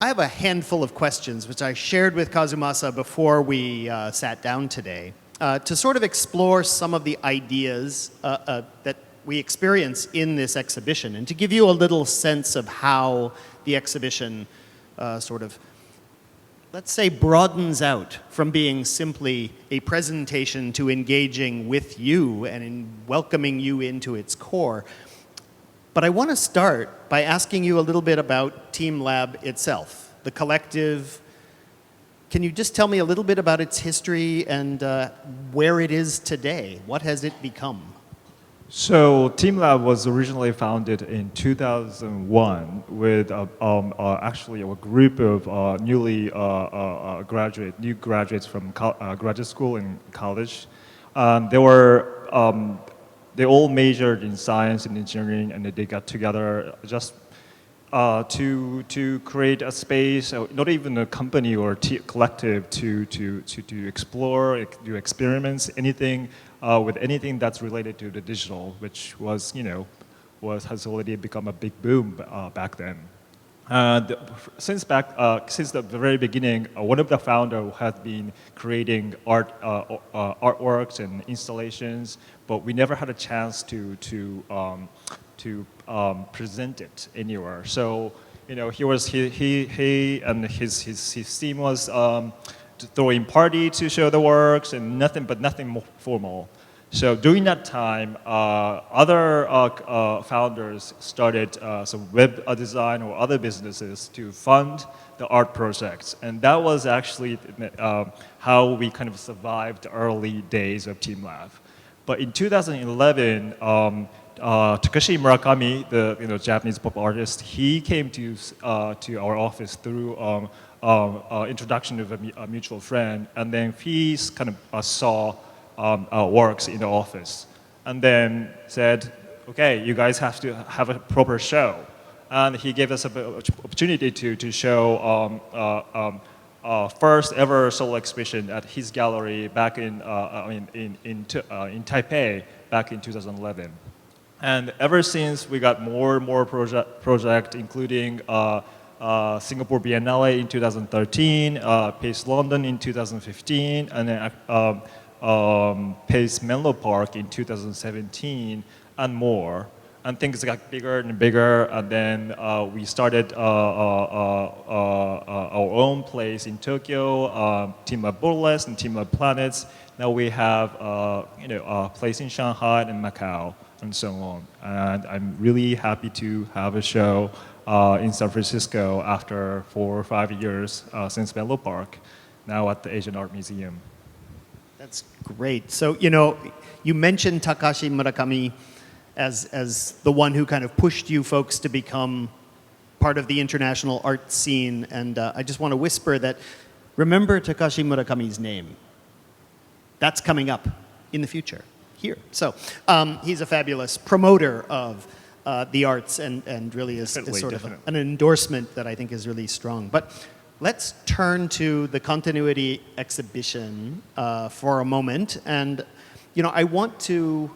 I have a handful of questions, which I shared with Kazumasa before we sat down today, to sort of explore some of the ideas that we experience in this exhibition, and to give you a little sense of how the exhibition sort of, let's say, broadens out from being simply a presentation to engaging with you and in welcoming you into its core. But I want to start by asking you a little bit about TeamLab itself, the collective. Can you just tell me a little bit about its history and where it is today? What has it become? So TeamLab was originally founded in 2001 with actually a group of new graduates from graduate school and college. They all majored in science and engineering, and they got together just to create a space, not even a company or collective, to explore, do experiments, anything with anything that's related to the digital, which was, has already become a big boom back then. Since the very beginning, one of the founders had been creating artworks and installations, but we never had a chance to present it anywhere. So, he and his team was throwing party to show the works and nothing more formal. So during that time, other founders started some web design or other businesses to fund the art projects. And that was actually how we kind of survived the early days of TeamLab. But in 2011, Takashi Murakami, the Japanese pop artist, he came to our office through introduction of a mutual friend, and then he kind of saw works in the office, and then said, okay, you guys have to have a proper show. And he gave us an opportunity to show first ever solo exhibition at his gallery back in Taipei back in 2011. And ever since, we got more and more project, including Singapore Biennale in 2013, Pace London in 2015, and then Pace Menlo Park in 2017, and more. And things got bigger and bigger, and then we started our own place in Tokyo, TeamLab Borderless and TeamLab Planets. Now we have a place in Shanghai and Macau, and so on. And I'm really happy to have a show in San Francisco after 4 or 5 years since Menlo Park, now at the Asian Art Museum. That's great. So, you mentioned Takashi Murakami as the one who kind of pushed you folks to become part of the international art scene. And I just want to whisper that, remember Takashi Murakami's name. That's coming up in the future here. So he's a fabulous promoter of the arts and really is sort of an endorsement that I think is really strong. But let's turn to the continuity exhibition for a moment. And, I want to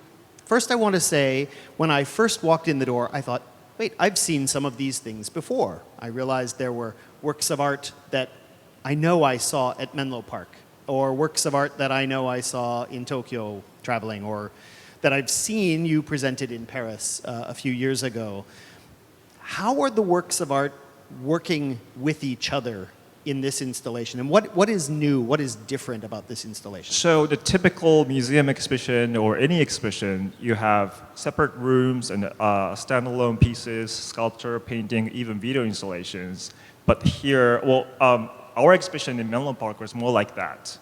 say, when I first walked in the door, I thought, wait, I've seen some of these things before. I realized there were works of art that I know I saw at Menlo Park, or works of art that I know I saw in Tokyo traveling, or that I've seen you presented in Paris a few years ago. How are the works of art working with each other in this installation? And what is new, what is different about this installation? So the typical museum exhibition or any exhibition, you have separate rooms and standalone pieces, sculpture, painting, even video installations. But here, our exhibition in Menlo Park was more like that.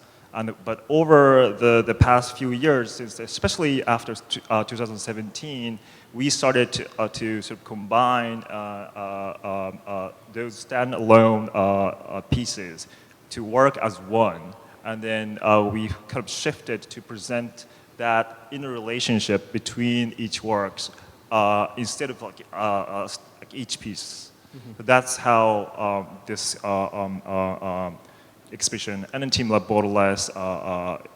But over the past few years, especially after 2017, we started to sort of combine those standalone pieces to work as one. And then we kind of shifted to present that inner relationship between each works instead of like each piece. Mm-hmm. So that's how this exhibition and then TeamLab Borderless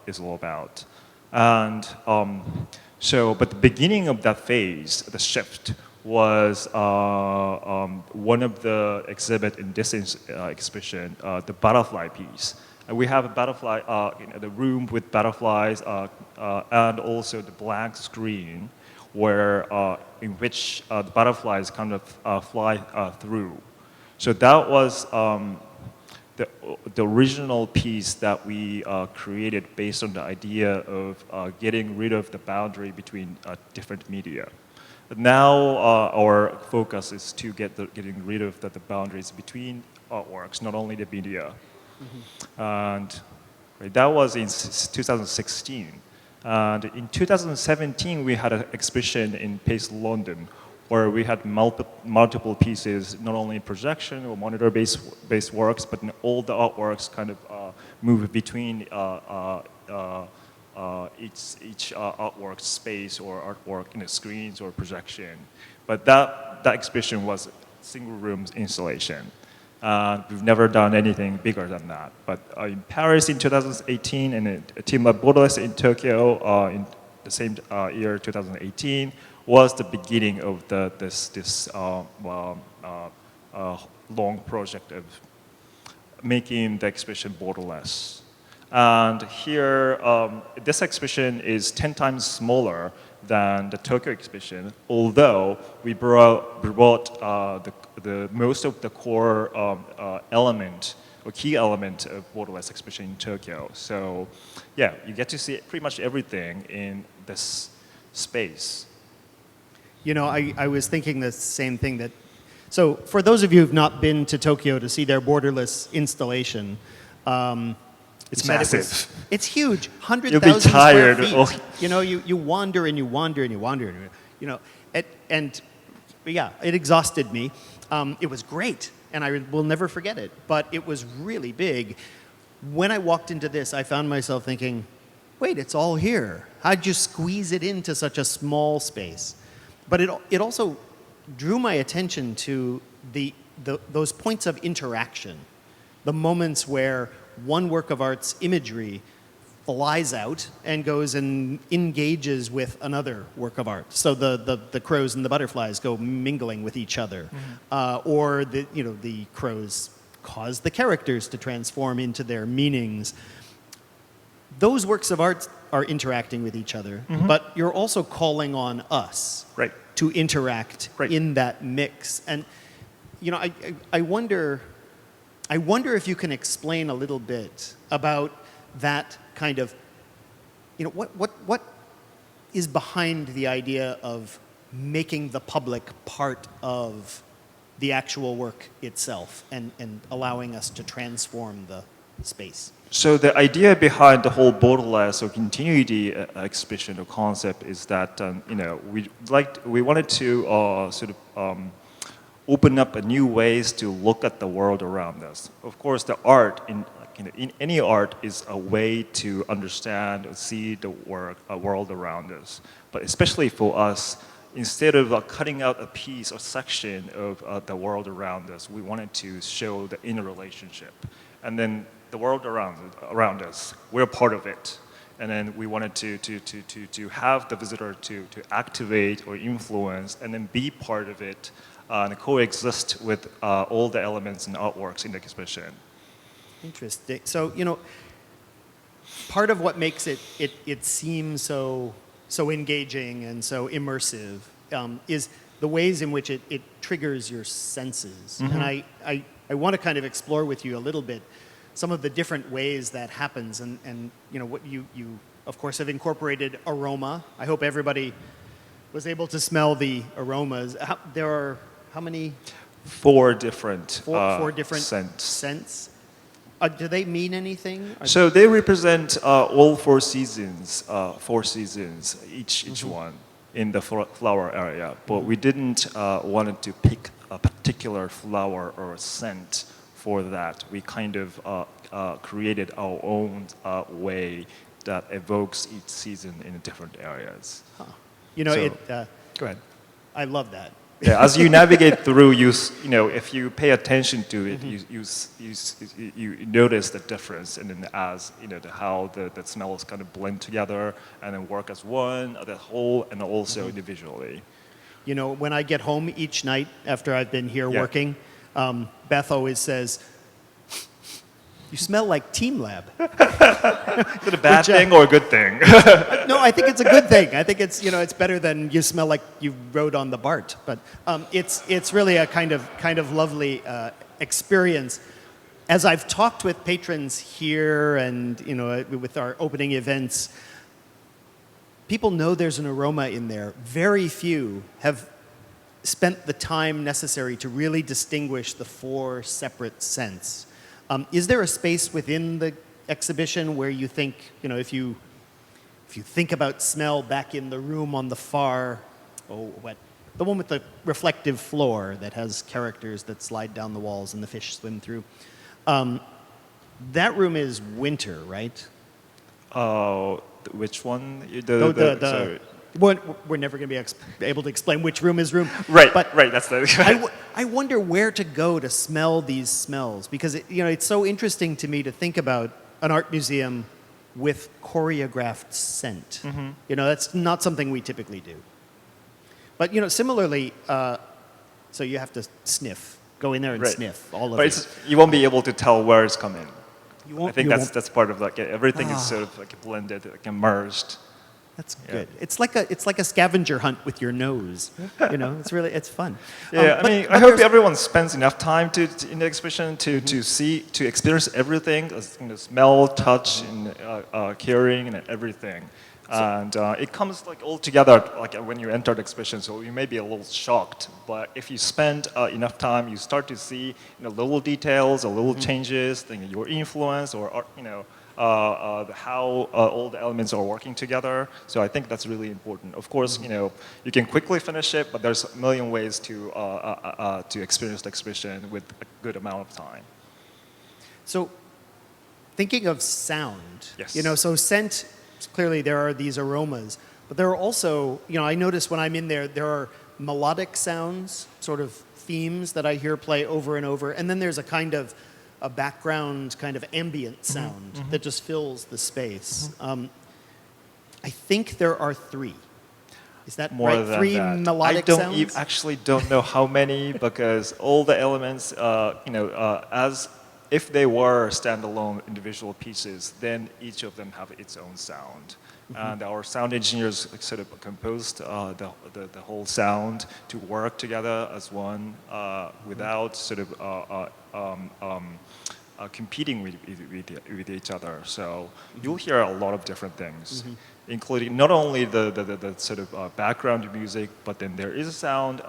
is all about. And but the beginning of that phase, the shift, was one of the exhibit in this exhibition, the butterfly piece. And we have a butterfly, the room with butterflies, and also the blank screen, where in which the butterflies kind of fly through. So that was the original piece that we created based on the idea of getting rid of the boundary between different media. But now our focus is to getting rid of the boundaries between artworks, not only the media. Mm-hmm. And that was in 2016. And in 2017, we had an exhibition in Pace, London, where we had multiple pieces, not only projection or monitor-based works, but all the artworks kind of move between each artwork space or artwork in the screens or projection. But that exhibition was single room installation. We've never done anything bigger than that. But in Paris in 2018 and at TeamLab Borderless in Tokyo in the same year, 2018, was the beginning of this long project of making the exhibition borderless. And here, this exhibition is 10 times smaller than the Tokyo exhibition, although we brought the most of the core element or key element of Borderless exhibition in Tokyo. So yeah, you get to see pretty much everything in this space. You know, I was thinking the same thing that, so for those of you who've not been to Tokyo to see their Borderless installation, it's massive. It's huge, 100,000 You'll be tired. square feet. You know, you wander and you wander and you wander, and, you know, and yeah, it exhausted me. It was great, and I will never forget it, but it was really big. When I walked into this, I found myself thinking, wait, it's all here. How'd you squeeze it into such a small space? But it also drew my attention to those points of interaction, the moments where one work of art's imagery flies out and goes and engages with another work of art. So the crows and the butterflies go mingling with each other, or the crows cause the characters to transform into their meanings. Those works of art are interacting with each other, but you're also calling on us to interact in that mix. And you know, I wonder if you can explain a little bit about that kind of, you know, what is behind the idea of making the public part of the actual work itself and allowing us to transform the space. So the idea behind the whole Borderless or continuity exhibition or concept is that you know, we wanted to sort of open up new ways to look at the world around us. Of course, the art in any art is a way to understand or see the world around us. But especially for us, instead of cutting out a piece or section of the world around us, we wanted to show the interrelationship. And then the world around us, we're part of it. And then we wanted to have the visitor to activate or influence and then be part of it and coexist with all the elements and artworks in the exhibition. Interesting. So, you know, part of what makes it seem so engaging and so immersive is the ways in which it triggers your senses. And I want to kind of explore with you a little bit some of the different ways that happens, and you know, what you of course have incorporated aroma. I hope everybody was able to smell the aromas. There are how many? Four different scents. Do they mean anything? So they represent all four seasons, each one in the flower area. But we didn't want to pick a particular flower or a scent for that. We kind of created our own way that evokes each season in different areas. Huh. You know, go ahead. I love that. Yeah, as you navigate through, you know, if you pay attention to it, you notice the difference, and then as you know, how the smells kind of blend together and then work as one, the whole, and also individually. You know, when I get home each night after I've been here working, Beth always says, "You smell like TeamLab." Is it a bad thing or a good thing? No, I think it's a good thing. I think it's, you know, it's better than you smell like you rode on the BART. But it's really a kind of lovely experience. As I've talked with patrons here and, you know, with our opening events, people know there's an aroma in there. Very few have spent the time necessary to really distinguish the four separate scents. Is there a space within the exhibition where you think, you know, if you think about smell back in the room on the far, the one with the reflective floor that has characters that slide down the walls and the fish swim through, that room is winter, right? Which one? Sorry. We're never going to be able to explain which room is room. Right, but right. That's the. I wonder where to go to smell these smells, because it's so interesting to me to think about an art museum with choreographed scent. Mm-hmm. You know, that's not something we typically do. But you know, similarly, so you have to sniff, go in there and sniff all of it. But you won't be able to tell where it's coming. I think won't. that's part of like everything is sort of like blended, like immersed. That's good. It's like a scavenger hunt with your nose. You know, it's fun. Yeah, I hope everyone spends enough time in the exhibition to experience everything, you know, smell, touch, and hearing, and everything. And it comes like all together like when you enter the exhibition. So you may be a little shocked, but if you spend enough time, you start to see, you know, little details or little changes, your influence, or you know. How all the elements are working together. So I think that's really important. Of course, you know, you can quickly finish it, but there's a million ways to experience the exhibition with a good amount of time. So thinking of sound, yes. You know, so scent, clearly there are these aromas, but there are also, you know, I notice when I'm in there, there are melodic sounds, sort of themes that I hear play over and over, and then there's a background kind of ambient sound that just fills the space. I think there are 3. Is that more right? Than 3 that. melodic sounds? I actually don't know how many because all the elements, you know, as if they were standalone individual pieces, then each of them have its own sound. And our sound engineers sort of composed the whole sound to work together as one without sort of competing with each other. So you'll hear a lot of different things, including not only the sort of background music, but then there is a sound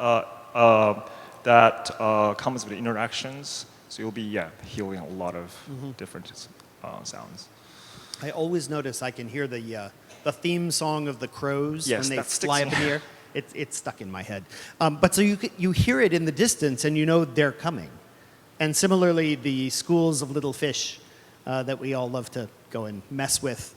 that comes with interactions. So you'll be hearing a lot of different sounds. I always notice I can hear the theme song of the crows yes, when they fly up in the air. It's stuck in my head. But so you hear it in the distance and you know they're coming. And similarly, the schools of little fish that we all love to go and mess with,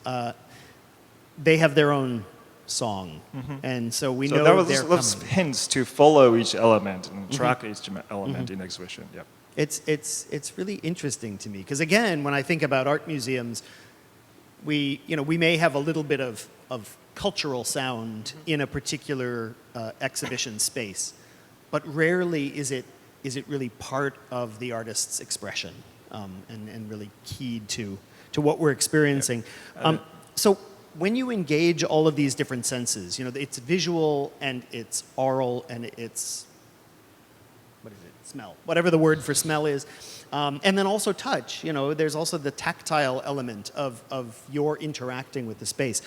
they have their own song. And so we know they're coming. So there was hints to follow each element and track each element in the exhibition. Yep. It's really interesting to me because again, when I think about art museums, we may have a little bit of cultural sound in a particular exhibition space, but rarely is it really part of the artist's expression and really keyed to what we're experiencing. So when you engage all of these different senses, you know, it's visual and it's oral and it's smell, whatever the word for smell is. And then also touch, you know, there's also the tactile element of your interacting with the space.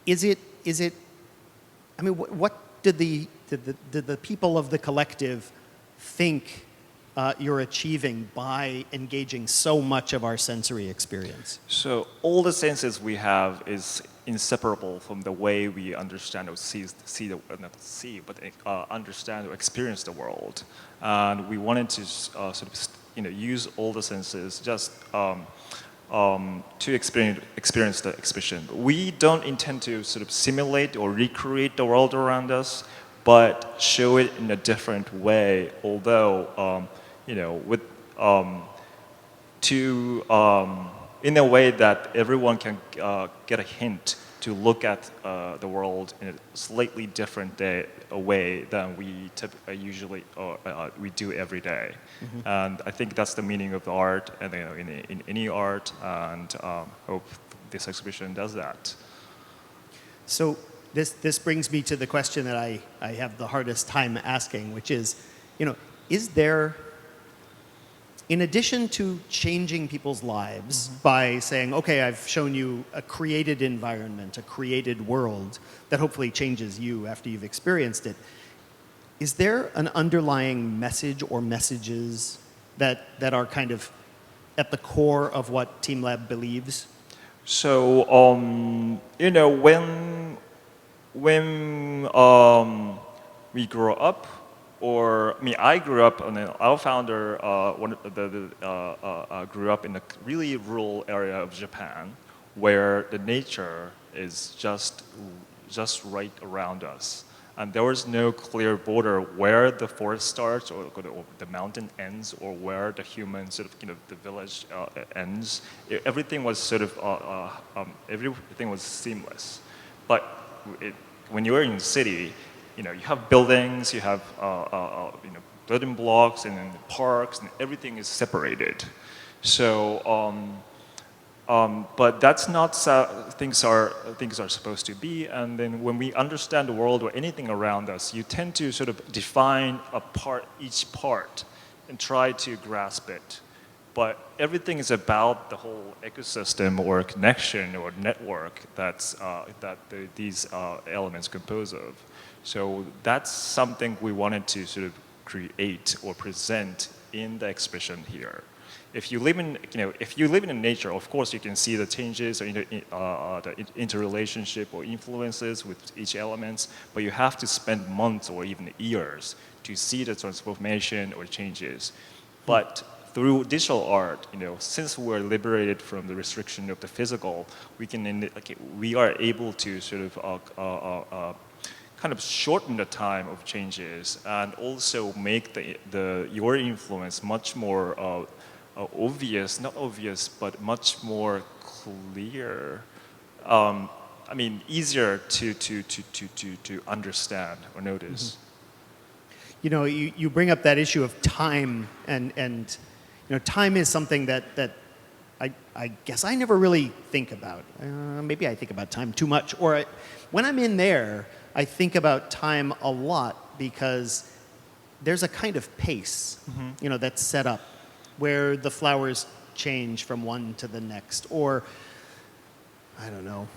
Is it, I mean, what did the people of the collective think you're achieving by engaging so much of our sensory experience? So all the senses we have is inseparable from the way we understand or understand or experience the world. And we wanted to sort of, you know, use all the senses just to experience the exhibition. We don't intend to sort of simulate or recreate the world around us, but show it in a different way. Although, you know, with in a way that everyone can get a hint to look at the world in a slightly different way than we usually we do every day. And I think that's the meaning of the art, and in any art, and hope this exhibition does that. So this brings me to the question that I have the hardest time asking, which is, is there, in addition to changing people's lives by saying, okay, I've shown you a created environment, a created world that hopefully changes you after you've experienced it, is there an underlying message or messages that are kind of at the core of what TeamLab believes? So, when we grow up, I grew up, and our founder grew up in a really rural area of Japan, where the nature is just right around us. And there was no clear border where the forest starts or the mountain ends, or where the human the village ends. Everything was everything was seamless. But when you're in the city, you have buildings, you have building blocks, and then parks, and everything is separated. So. But that's not how things are supposed to be. And then when we understand the world or anything around us, you tend to sort of define each part and try to grasp it. But everything is about the whole ecosystem or connection or network that these elements compose of. So that's something we wanted to sort of create or present in the exhibition here. If you live in nature, of course you can see the changes or the interrelationship or influences with each element, but you have to spend months or even years to see the transformation or changes. But through digital art, since we're liberated from the restriction of the physical, we are able to sort of kind of shorten the time of changes, and also make your influence much more not obvious, but much more clear. Easier to understand or notice. You bring up that issue of time, and time is something that I guess I never really think about. Maybe I think about time too much, or when I'm in there, I think about time a lot, because there's a kind of pace, that's set up, where the flowers change from one to the next, or I don't know,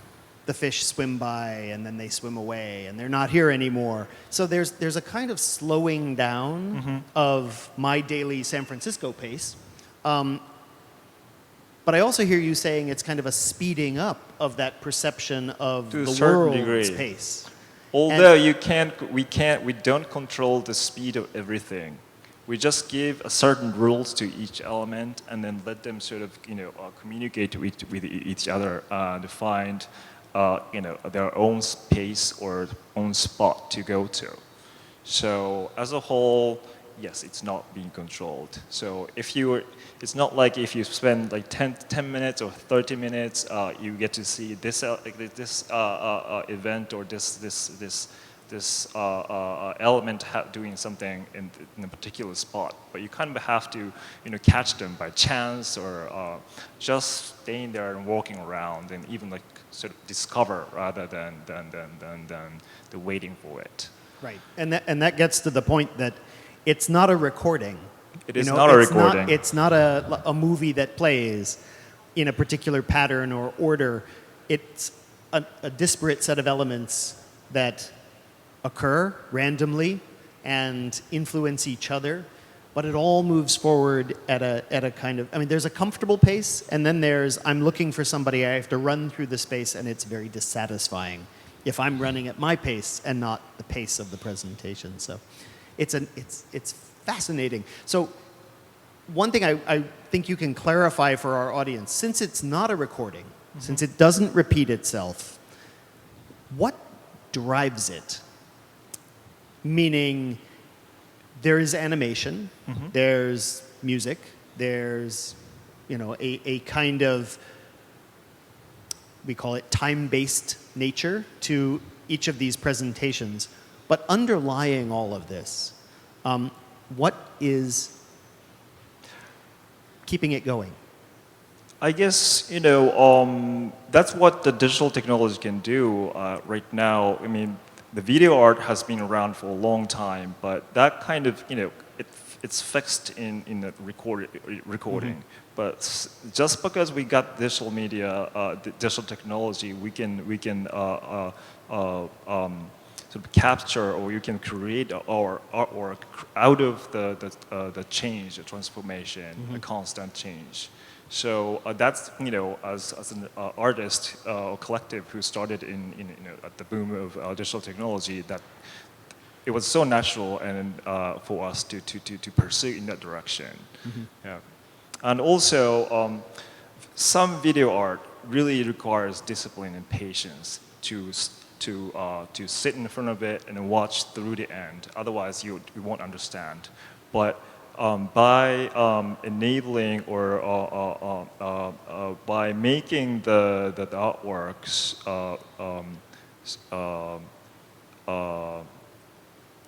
the fish swim by and then they swim away and they're not here anymore. So there's a kind of slowing down of my daily San Francisco pace. But I also hear you saying it's kind of a speeding up of that perception of the world's pace. Although we don't control the speed of everything. We just give certain rules to each element, and then let them sort of communicate with each other to find their own space or own spot to go to. So as a whole, yes, it's not being controlled. So it's not like if you spend like 10 minutes or 30 minutes, you get to see this event or this element doing something in a particular spot, but you kind of have to catch them by chance, or just staying there and walking around, and even like sort of discover rather than the waiting for it. Right, and that gets to the point that it's not a recording. It is not a recording. It's not a movie that plays in a particular pattern or order. It's a disparate set of elements that occur randomly and influence each other, but it all moves forward at a kind of, there's a comfortable pace, and then there's, I'm looking for somebody, I have to run through the space, and it's very dissatisfying if I'm running at my pace and not the pace of the presentation. So it's fascinating. So one thing I think you can clarify for our audience, since it's not a recording, since it doesn't repeat itself, what drives it? Meaning, there is animation, there's music, there's a kind of we call it time-based nature to each of these presentations. But underlying all of this, what is keeping it going? I guess, that's what the digital technology can do right now. I mean, the video art has been around for a long time, but that kind of, it's fixed in the recording. But just because we got digital media, digital technology, we can sort of capture, or you can create our artwork out of the change, the transformation, the constant change. So that's, as an artist or collective who started at the boom of digital technology, that it was so natural and for us to pursue in that direction. Yeah. And also, some video art really requires discipline and patience to sit in front of it and watch through the end. Otherwise, you won't understand. But by enabling or by making the artworks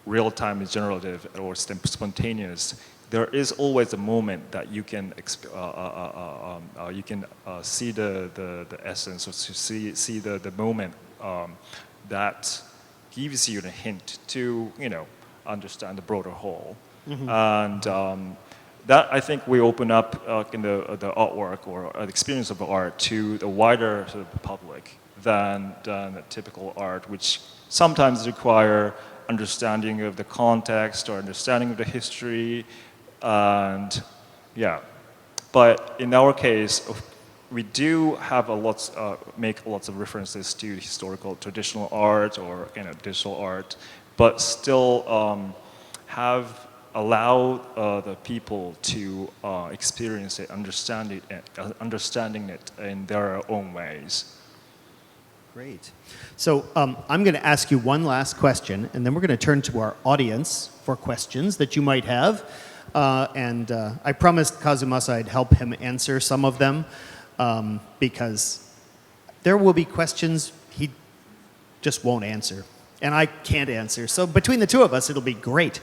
real-time generative or spontaneous, there is always a moment that you can see the essence, or see the moment that gives you a hint to understand the broader whole. And that, I think, we open up in the artwork or the experience of art to the wider sort of public than the typical art, which sometimes require understanding of the context or understanding of the history. And yeah, but in our case, we do have make lots of references to historical traditional art or digital art, but still allow the people to experience it, understanding it in their own ways. Great. So I'm going to ask you one last question, and then we're going to turn to our audience for questions that you might have. And I promised Kazumasa I'd help him answer some of them, because there will be questions he just won't answer, and I can't answer. So between the two of us, it'll be great.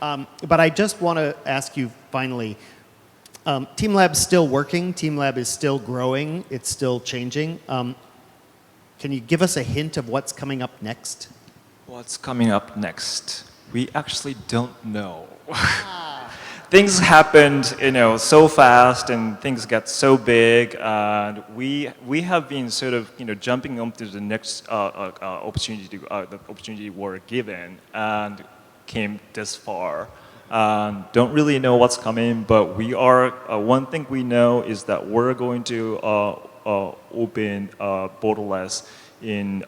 But I just want to ask you finally, TeamLab's still working, TeamLab is still growing, it's still changing. Can you give us a hint of what's coming up next? What's coming up next? We actually don't know. Things happened, so fast, and things got so big, and we have been sort of, jumping onto the next opportunity, the opportunity we're given, and came this far. Don't really know what's coming, but we are. One thing we know is that we're going to open Borderless in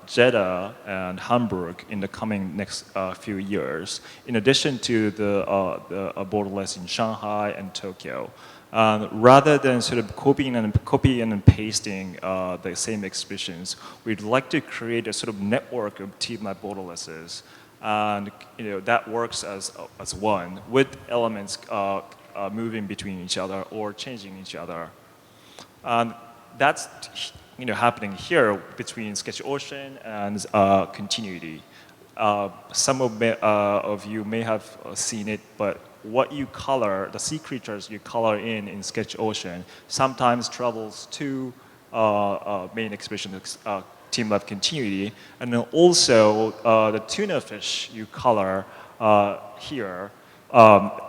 Jeddah and Hamburg in the coming next few years, in addition to the Borderless in Shanghai and Tokyo. Rather than sort of copying and pasting the same exhibitions, we'd like to create a sort of network of TeamLab Borderlesses, and that works as one, with elements moving between each other or changing each other. That's happening here between Sketch Ocean and Continuity. Some of you may have seen it, but what you color, the sea creatures you color in Sketch Ocean, sometimes travels to main exhibition, TeamLab Continuity, and then also the tuna fish you color here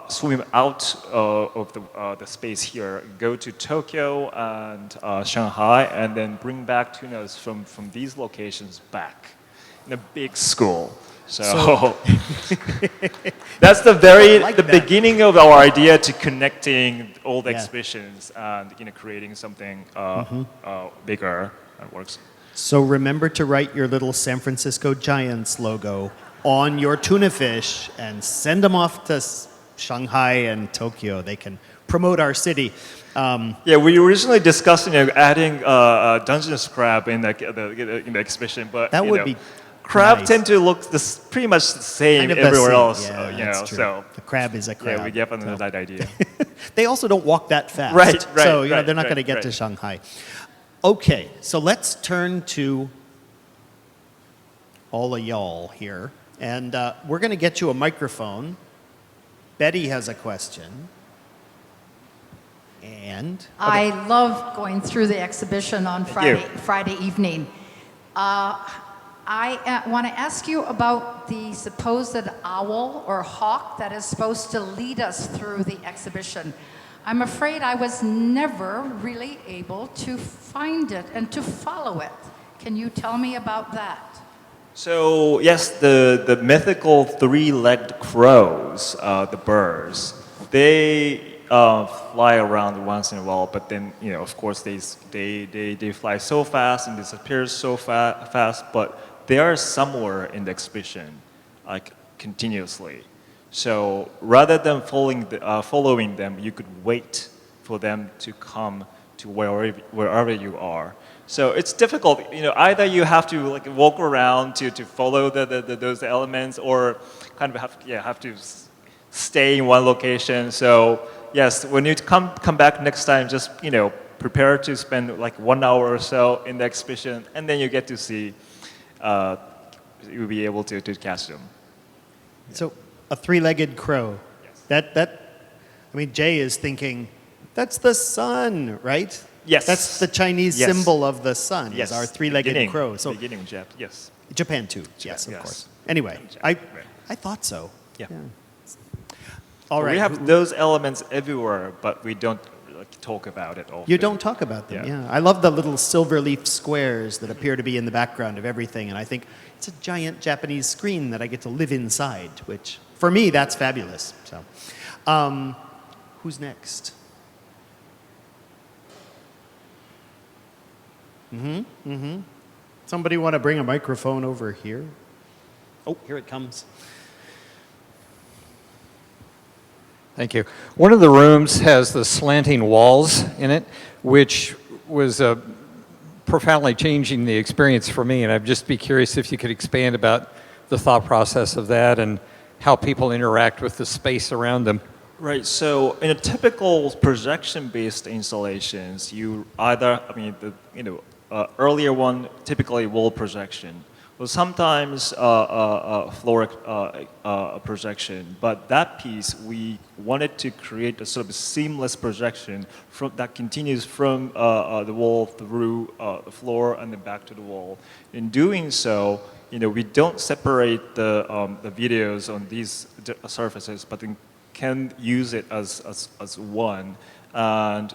swim out of the space here, go to Tokyo and Shanghai, and then bring back tunas from these locations back in a big school. So that's the beginning of our idea to connecting all the exhibitions and creating something bigger that works. So remember to write your little San Francisco Giants logo on your tuna fish and send them off to Shanghai and Tokyo. They can promote our city. Yeah, we originally discussed adding Dungeness crab in the exhibition, but that would be crab nice. tend to look pretty much the same everywhere else. Yeah, that's true. So the crab is a crab. Yeah, we get into that idea. They also don't walk that fast. Right. So they're not going to get to Shanghai. Okay, so let's turn to all of y'all here. And we're going to get you a microphone. Betty has a question. And I love going through the exhibition on you. Friday evening. I want to ask you about the supposed owl or hawk that is supposed to lead us through the exhibition. I'm afraid I was never really able to find it and to follow it. Can you tell me about that? So yes, the mythical three-legged crows, the birds, they fly around once in a while, but then of course they fly so fast and disappear so fast, but they are somewhere in the exhibition, like continuously. So rather than following them, you could wait for them to come to wherever you are. So it's difficult. Either you have to like walk around to follow those elements, or kind of have to stay in one location. So yes, when you come back next time, just prepare to spend like 1 hour or so in the exhibition, and then you get to see. You'll be able to catch them. so a three-legged crow. Yes. I mean, Jay is thinking, that's the sun, right? Yes. That's the Chinese Yes. symbol of the sun, Yes. is our three-legged crow. So Beginning Jap. Yes. Japan too, yes, of yes. course. Anyway, Japan, I thought so. Yeah. All right. We have those elements everywhere, but we don't talk about it often. You don't talk about them, Yeah. yeah. I love the little silver leaf squares that appear to be in the background of everything, and I think it's a giant Japanese screen that I get to live inside, which, for me, that's fabulous. So, who's next? Somebody want to bring a microphone over here? Oh, here it comes. Thank you. One of the rooms has the slanting walls in it, which was profoundly changing the experience for me. And I'd just be curious if you could expand about the thought process of that and how people interact with the space around them. Right. So in a typical projection-based installations, you either, earlier one, typically wall projection, or sometimes floor projection. But that piece, we wanted to create a sort of seamless projection that continues from the wall through the floor and then back to the wall. In doing so, we don't separate the videos on these surfaces, but then can use it as one, and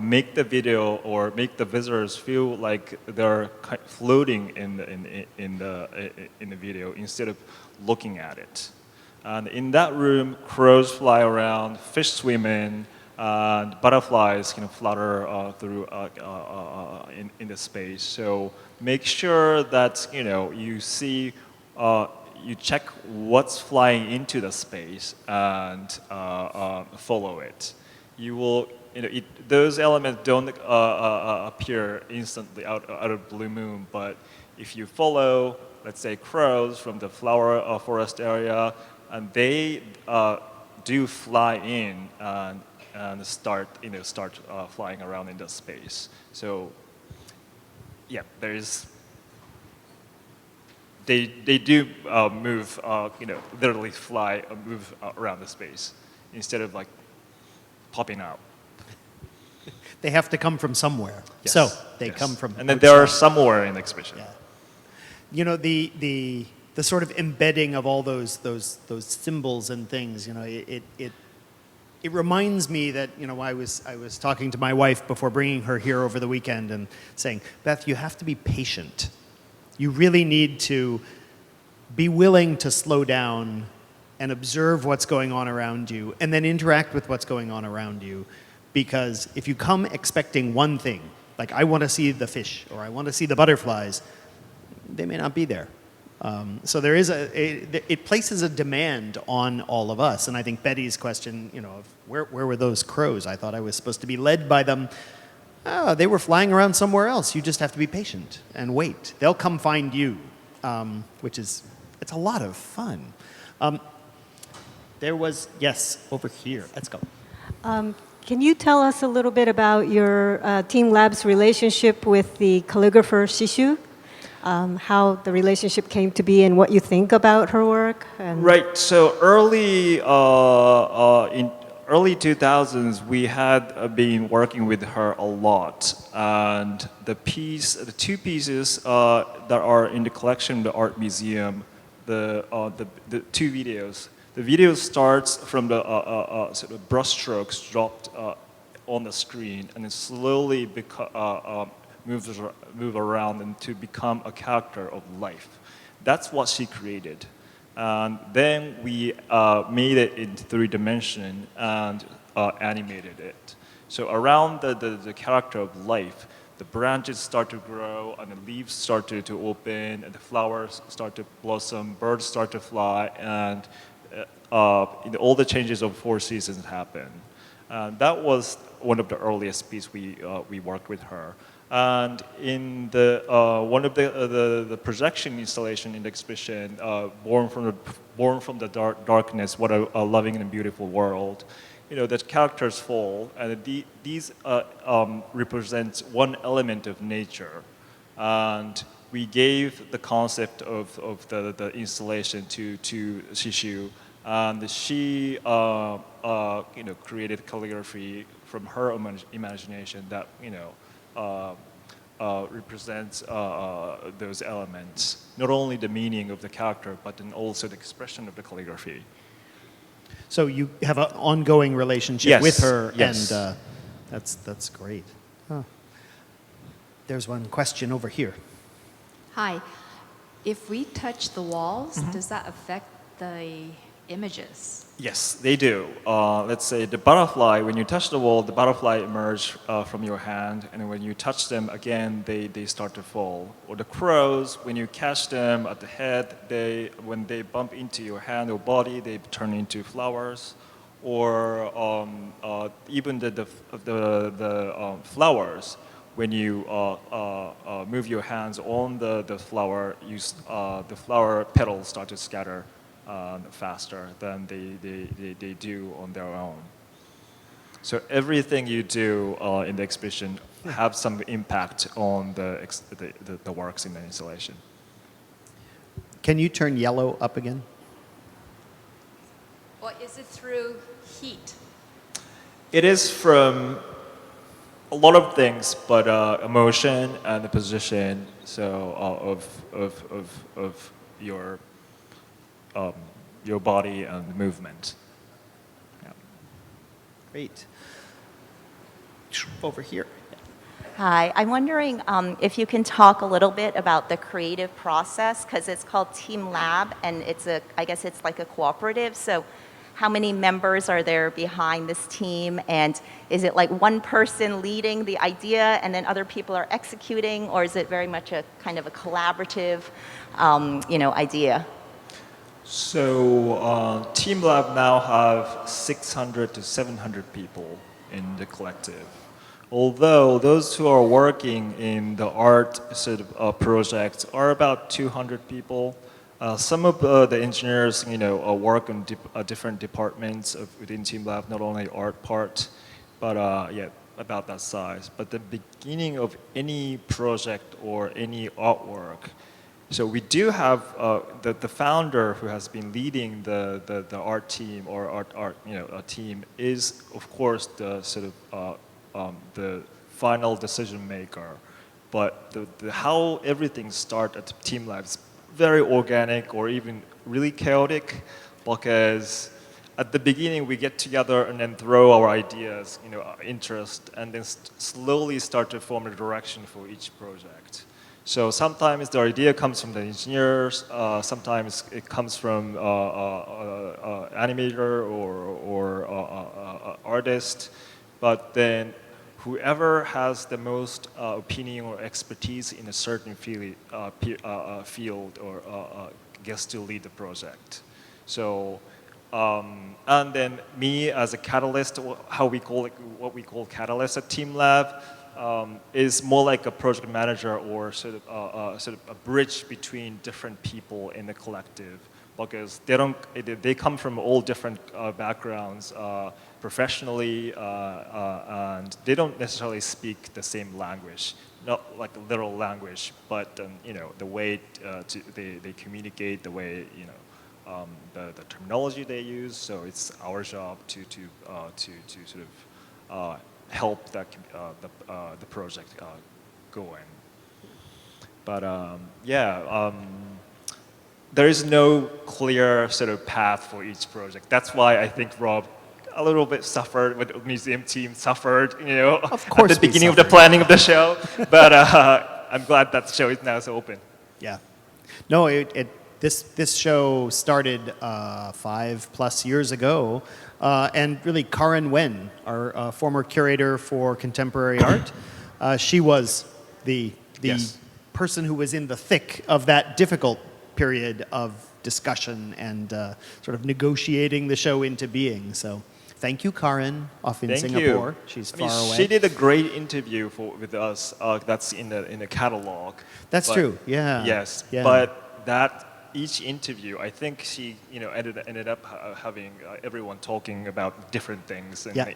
make the video or make the visitors feel like they're floating in the video instead of looking at it. And in that room, crows fly around, fish swim in, and butterflies flutter through in the space. So make sure that you see. You check what's flying into the space and follow it. You will, those elements don't appear instantly out of blue moon, but if you follow, let's say, crows from the flower forest area, and they do fly in and start flying around in the space. So, yeah, there is. They do move, literally fly, move around the space instead of like popping out. They have to come from somewhere. Yes. So they Yes. come from and then they are outside. somewhere in the exhibition. Yeah. The sort of embedding of all those symbols and things, it reminds me that, I was talking to my wife before bringing her here over the weekend and saying, Beth, you have to be patient. You really need to be willing to slow down and observe what's going on around you and then interact with what's going on around you. Because if you come expecting one thing, like I want to see the fish or I want to see the butterflies, they may not be there. So there is it places a demand on all of us. And I think Betty's question, of where were those crows? I thought I was supposed to be led by them. Oh, they were flying around somewhere else. You just have to be patient and wait. They'll come find you, it's a lot of fun. There was, yes, over here. Let's go. Can you tell us a little bit about your TeamLab's relationship with the calligrapher Shishu? How the relationship came to be and what you think about her work? And Right. So in early 2000s, we had been working with her a lot, and the two pieces that are in the collection of the art museum, the two videos. The video starts from the sort of brushstrokes dropped on the screen, and it slowly move around and to become a character of life. That's what she created. And then we made it in 3D and animated it. So around the character of life, the branches start to grow and the leaves start to open and the flowers start to blossom, birds start to fly, and all the changes of 4 seasons happen. That was one of the earliest pieces we worked with her. And in the one of the projection installation in the exhibition, born from the darkness, what a loving and beautiful world. You know, the characters fall, and these represent one element of nature, and we gave the concept of the installation to Shishu, and she created calligraphy from her imagination that represents those elements, not only the meaning of the character, but then also the expression of the calligraphy. So you have an ongoing relationship Yes, with her, yes. and that's great. Huh. There's one question over here. Hi. If we touch the walls, does that affect the images? Yes, they do. Let's say the butterfly, when you touch the wall, the butterfly emerge from your hand, and when you touch them again, they start to fall. Or the crows, when you catch them at the head, when they bump into your hand or body, they turn into flowers. Or even the flowers, when you move your hands on the flower, the flower petals start to scatter faster than they do on their own. So everything you do in the exhibition have some impact on the works in the installation. Can you turn yellow up again? Or is it through heat? It is from a lot of things, but emotion and the position of your body and movement. Yeah. Great. Over here. Hi, I'm wondering if you can talk a little bit about the creative process, because it's called TeamLab, and I guess it's like a cooperative. So how many members are there behind this team, and is it like one person leading the idea and then other people are executing, or is it very much a kind of a collaborative idea? So TeamLab now have 600 to 700 people in the collective. Although those who are working in the art sort of projects are about 200 people. Some of the engineers, work on different departments within TeamLab, not only art part, but about that size. But the beginning of any project or any artwork, so we do have the founder who has been leading the art team or a team is of course the sort of the final decision maker, but how everything starts at TeamLab is very organic or even really chaotic, because at the beginning we get together and then throw our ideas, our interest, and then slowly start to form a direction for each project. So sometimes the idea comes from the engineers, sometimes it comes from animator or artist, but then whoever has the most opinion or expertise in a certain field or gets to lead the project. So, and then me as a catalyst, what we call catalyst at TeamLab, is more like a project manager or sort of a bridge between different people in the collective, because they come from all different backgrounds. professionally, and they don't necessarily speak the same language, not like a literal language, but the way they communicate, the way the terminology they use. So it's our job to sort of help the project going. But there is no clear sort of path for each project. That's why I think Rob a little bit suffered, with the museum team suffered, Of course at the we beginning of the suffered. planning of the show. But I'm glad that the show is now so open. Yeah. No, this show started 5+ years ago, and really Karen Wen, our former curator for contemporary art, she was the Yes. person who was in the thick of that difficult period of discussion and sort of negotiating the show into being. So thank you, Karen, off in Thank Singapore. you. She's I mean, far away. She did a great interview with us. That's in the catalog. That's But- true. Yeah. Yes, Yeah. but that each interview, I think she ended up having everyone talking about different things. And Yeah.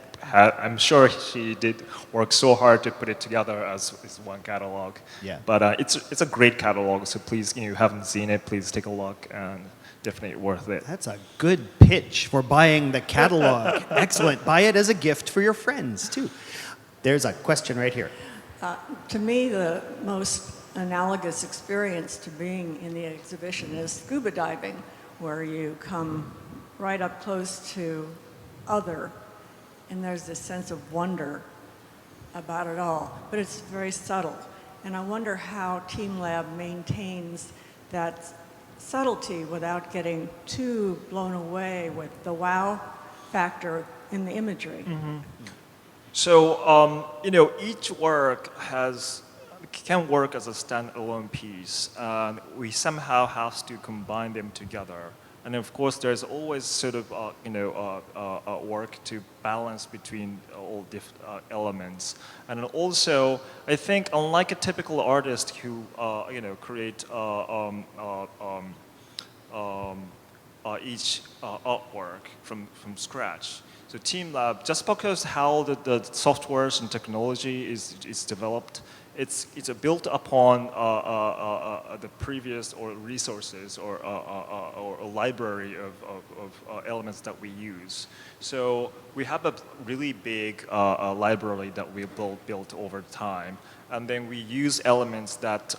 I'm sure she did work so hard to put it together as one catalog. Yeah. But it's a great catalog. So please, you haven't seen it, please take a look, and definitely worth it. That's a good pitch for buying the catalog. Excellent. Buy it as a gift for your friends, too. There's a question right here. To me, the most analogous experience to being in the exhibition is scuba diving, where you come right up close to other, and there's this sense of wonder about it all, but it's very subtle. And I wonder how TeamLab maintains that subtlety without getting too blown away with the wow factor in the imagery. So, each work can work as a standalone piece. We somehow have to combine them together. And of course, there's always sort of, work to balance between all different elements. And also, I think, unlike a typical artist who, create each artwork from scratch. So TeamLab, just because how the softwares and technology is developed, it's built upon the previous or resources or a library of elements that we use. So we have a really big library that we built over time, and then we use elements that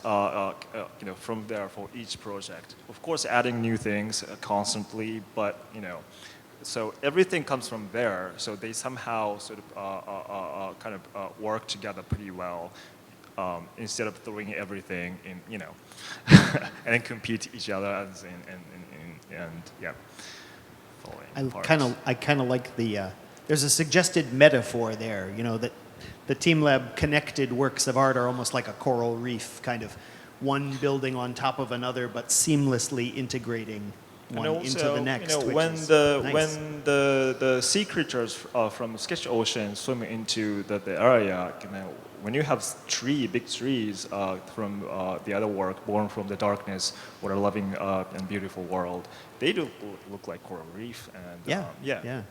from there for each project. Of course, adding new things constantly, but so everything comes from there. So they somehow sort of work together pretty well. Instead of throwing everything in, and then compete each other and yeah, falling apart. I kind of like the. There's a suggested metaphor there. That the TeamLab connected works of art are almost like a coral reef, kind of one building on top of another, but seamlessly integrating one And also, into the next. which when is the nice. when the sea creatures from Sketch Ocean swim into the area, when you have big trees from the other work, Born from the Darkness, What a Loving and Beautiful World, they do look like coral reef. And yeah.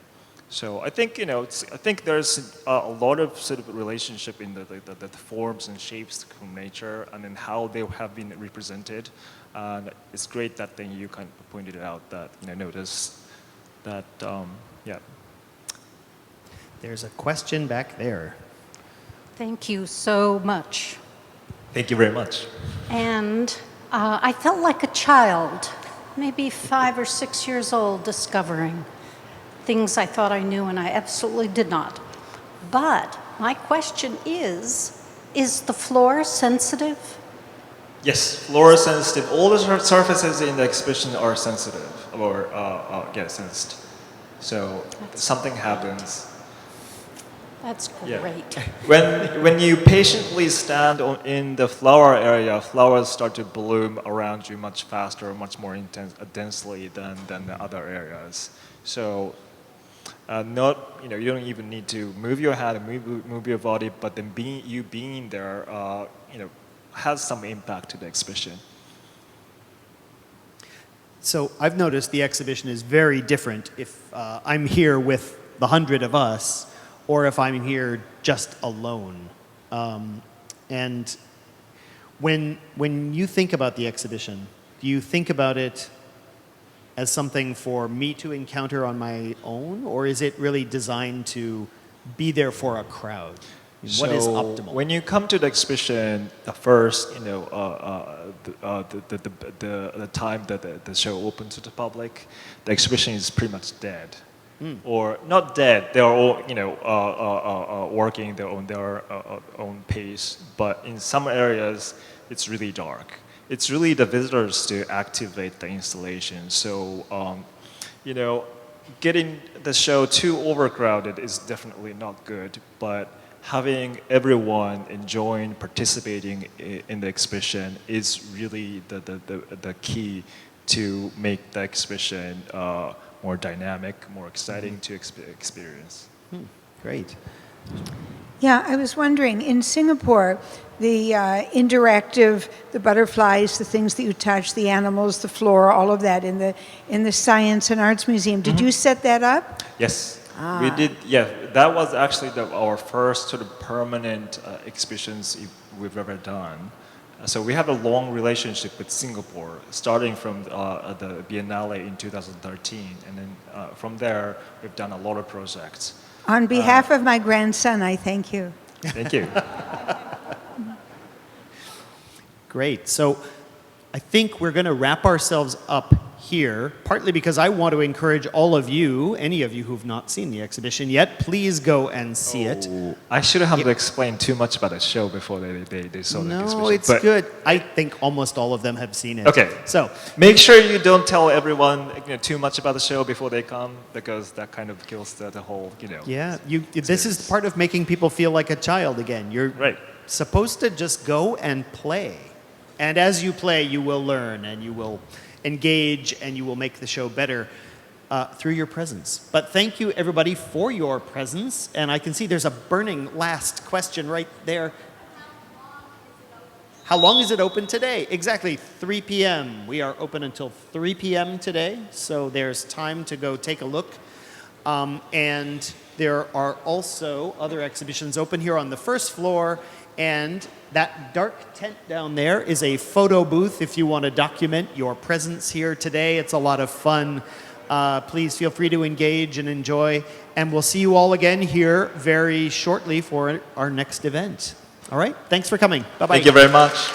So I think I think there's a lot of sort of relationship in the forms and shapes from nature, and then how they have been represented. And it's great that then you kind of pointed it out that notice that yeah. There's a question back there. Thank you so much. Thank you very much. And I felt like a child, maybe 5 or 6 years old, discovering things I thought I knew and I absolutely did not. But my question is the floor sensitive? Yes, floor sensitive. All the surfaces in the exhibition are sensitive or sensed. So something happens. That's Yeah. great. When you patiently stand in the flower area, flowers start to bloom around you much faster, much more densely than the other areas. So, you don't even need to move your head and move your body, but then being there, has some impact to the exhibition. So I've noticed the exhibition is very different if I'm here with the 100 of us, or if I'm here just alone. And when you think about the exhibition, do you think about it as something for me to encounter on my own, or is it really designed to be there for a crowd? What is optimal? When you come to the exhibition, the first, the time that the show opens to the public, the exhibition is pretty much dead. Or not dead, they're all, working their own pace, but in some areas, it's really dark. It's really the visitors to activate the installation. So, getting the show too overcrowded is definitely not good, but having everyone enjoying, participating in the exhibition is really the key to make the exhibition more dynamic, more exciting to experience. Great. Yeah, I was wondering, in Singapore, the interactive, the butterflies, the things that you touch, the animals, the flora, all of that in the Science and Arts Museum. Did you set that up? Yes, we did. Yeah, that was actually our first sort of permanent exhibitions we've ever done. So we have a long relationship with Singapore, starting from the Biennale in 2013, and then from there we've done a lot of projects. On behalf of my grandson, I thank you. Thank you. Great. So I think we're going to wrap ourselves up here, partly because I want to encourage all of you, any of you who've not seen the exhibition yet, please go and see it. I shouldn't have to explain too much about the show before they saw the exhibition. No, it's good. I think almost all of them have seen it. Okay. So make sure you don't tell everyone too much about the show before they come, because that kind of kills the whole, yeah, this is part of making people feel like a child again. You're Right. supposed to just go and play. And as you play, you will learn and you will engage and you will make the show better through your presence. But thank you, everybody, for your presence. And I can see there's a burning last question right there. How long is it open today? Exactly, 3 p.m. We are open until 3 p.m. today, so there's time to go take a look. And there are also other exhibitions open here on the first floor. And that dark tent down there is a photo booth if you want to document your presence here today. It's a lot of fun. Please feel free to engage and enjoy. And we'll see you all again here very shortly for our next event. All right? Thanks for coming. Bye-bye. Thank you very much.